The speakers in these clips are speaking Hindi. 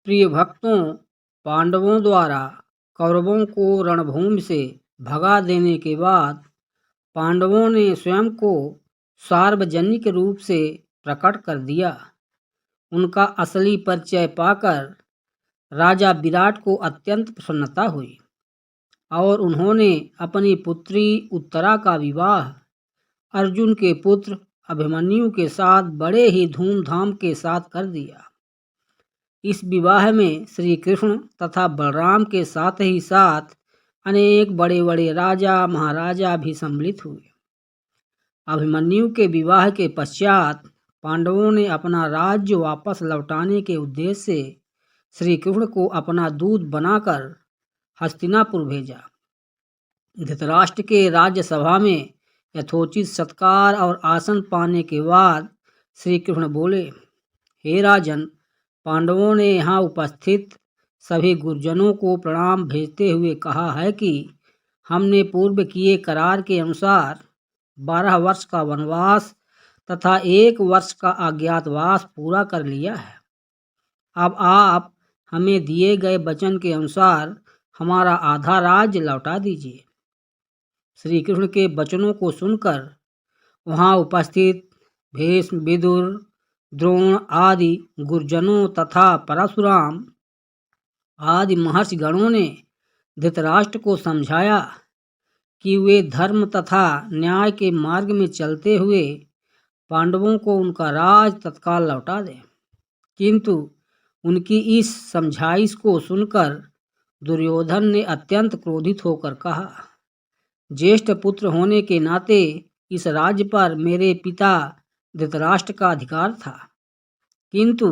प्रिय भक्तों, पांडवों द्वारा कौरवों को रणभूमि से भगा देने के बाद पांडवों ने स्वयं को सार्वजनिक रूप से प्रकट कर दिया। उनका असली परिचय पाकर राजा विराट को अत्यंत प्रसन्नता हुई और उन्होंने अपनी पुत्री उत्तरा का विवाह अर्जुन के पुत्र अभिमन्यु के साथ बड़े ही धूमधाम के साथ कर दिया। इस विवाह में श्री कृष्ण तथा बलराम के साथ ही साथ अनेक बड़े बड़े राजा महाराजा भी सम्मिलित हुए। अभिमन्यु के विवाह के पश्चात पांडवों ने अपना राज्य वापस लौटाने के उद्देश्य से श्री कृष्ण को अपना दूत बनाकर हस्तिनापुर भेजा। धृतराष्ट्र के राज्यसभा में यथोचित सत्कार और आसन पाने के बाद श्री कृष्ण बोले, हे राजन, पांडवों ने यहाँ उपस्थित सभी गुरुजनों को प्रणाम भेजते हुए कहा है कि हमने पूर्व किए करार के अनुसार 12 वर्ष का वनवास तथा 1 वर्ष का अज्ञातवास पूरा कर लिया है। अब आप हमें दिए गए वचन के अनुसार हमारा आधा राज्य लौटा दीजिए। श्री कृष्ण के वचनों को सुनकर वहाँ उपस्थित भीष्म, विदुर, द्रोण आदि गुरुजनों तथा परशुराम आदि महर्षिगणों ने धृतराष्ट्र को समझाया कि वे धर्म तथा न्याय के मार्ग में चलते हुए पांडवों को उनका राज तत्काल लौटा दें। किंतु उनकी इस समझाइश को सुनकर दुर्योधन ने अत्यंत क्रोधित होकर कहा, ज्येष्ठ पुत्र होने के नाते इस राज्य पर मेरे पिता धृतराष्ट्र का अधिकार था, किंतु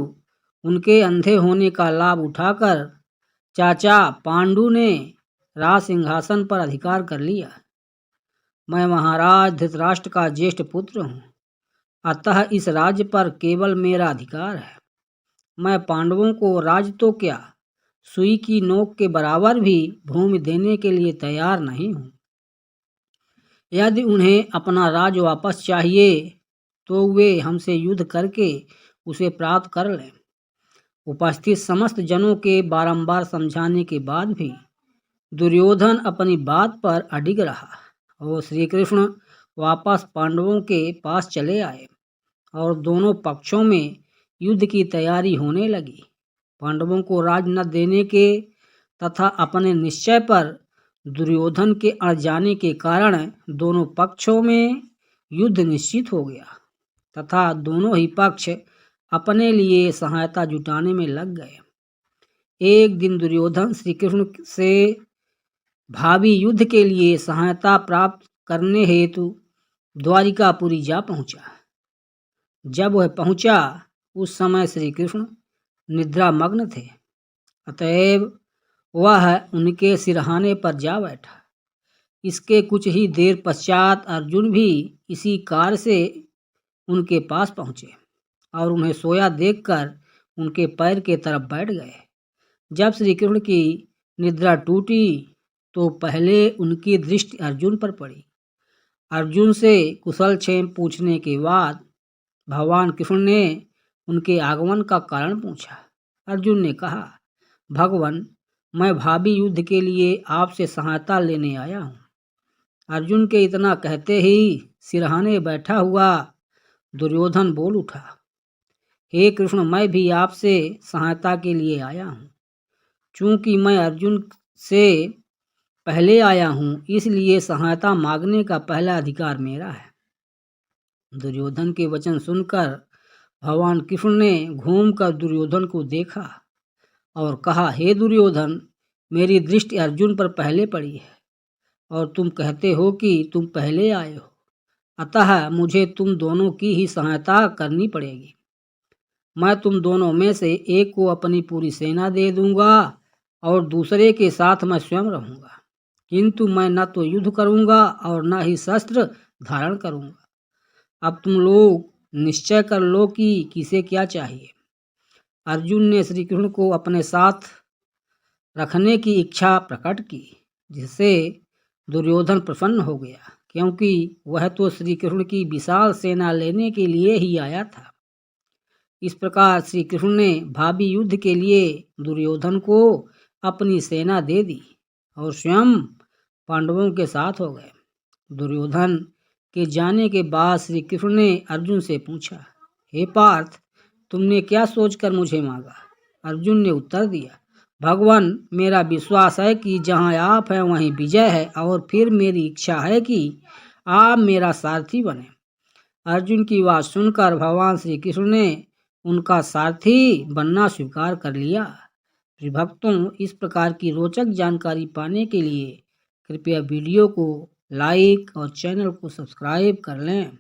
उनके अंधे होने का लाभ उठाकर चाचा पांडु ने राज सिंहासन पर अधिकार कर लिया। मैं महाराज धृतराष्ट्र का ज्येष्ठ पुत्र हूँ, अतः इस राज्य पर केवल मेरा अधिकार है। मैं पांडवों को राज तो क्या, सुई की नोक के बराबर भी भूमि देने के लिए तैयार नहीं हूँ। यदि उन्हें अपना राज वापस चाहिए तो वे हमसे युद्ध करके उसे प्राप्त कर लें। उपस्थित समस्त जनों के बारंबार समझाने के बाद भी दुर्योधन अपनी बात पर अडिग रहा और श्री कृष्ण वापस पांडवों के पास चले आए और दोनों पक्षों में युद्ध की तैयारी होने लगी। पांडवों को राज न देने के तथा अपने निश्चय पर दुर्योधन के अड़ जाने के कारण दोनों पक्षों में युद्ध निश्चित हो गया तथा दोनों ही पक्ष अपने लिए सहायता जुटाने में लग गए। एक दिन दुर्योधन श्री कृष्ण से भावी युद्ध के लिए सहायता प्राप्त करने हेतु द्वारिकापुरी जा पहुंचा। जब वह पहुंचा उस समय श्री कृष्ण निद्रामग्न थे, अतएव वह उनके सिरहाने पर जा बैठा। इसके कुछ ही देर पश्चात अर्जुन भी इसी कार से उनके पास पहुंचे और उन्हें सोया देखकर उनके पैर के तरफ बैठ गए। जब श्री कृष्ण की निद्रा टूटी तो पहले उनकी दृष्टि अर्जुन पर पड़ी। अर्जुन से कुशल क्षेम पूछने के बाद भगवान कृष्ण ने उनके आगमन का कारण पूछा। अर्जुन ने कहा, भगवान, मैं भावी युद्ध के लिए आपसे सहायता लेने आया हूँ। अर्जुन के इतना कहते ही सिरहाने बैठा हुआ दुर्योधन बोल उठा, हे कृष्ण, मैं भी आपसे सहायता के लिए आया हूँ। चूंकि मैं अर्जुन से पहले आया हूँ, इसलिए सहायता मांगने का पहला अधिकार मेरा है। दुर्योधन के वचन सुनकर भगवान कृष्ण ने घूमकर दुर्योधन को देखा और कहा, हे दुर्योधन, मेरी दृष्टि अर्जुन पर पहले पड़ी है और तुम कहते हो कि तुम पहले आए हो, अतः मुझे तुम दोनों की ही सहायता करनी पड़ेगी। मैं तुम दोनों में से एक को अपनी पूरी सेना दे दूंगा और दूसरे के साथ मैं स्वयं रहूंगा, किंतु मैं न तो युद्ध करूंगा और न ही शस्त्र धारण करूंगा। अब तुम लोग निश्चय कर लो कि किसे क्या चाहिए। अर्जुन ने श्री कृष्ण को अपने साथ रखने की इच्छा प्रकट की, जिससे दुर्योधन प्रसन्न हो गया, क्योंकि वह तो श्री कृष्ण की विशाल सेना लेने के लिए ही आया था। इस प्रकार श्री कृष्ण ने भावी युद्ध के लिए दुर्योधन को अपनी सेना दे दी और स्वयं पांडवों के साथ हो गए। दुर्योधन के जाने के बाद श्री कृष्ण ने अर्जुन से पूछा, हे पार्थ, तुमने क्या सोचकर मुझे मांगा? अर्जुन ने उत्तर दिया, भगवान, मेरा विश्वास है कि जहाँ आप हैं वहीं विजय है और फिर मेरी इच्छा है कि आप मेरा सारथी बने। अर्जुन की बात सुनकर भगवान श्री कृष्ण ने उनका सारथी बनना स्वीकार कर लिया। प्रिय भक्तों, इस प्रकार की रोचक जानकारी पाने के लिए कृपया वीडियो को लाइक और चैनल को सब्सक्राइब कर लें।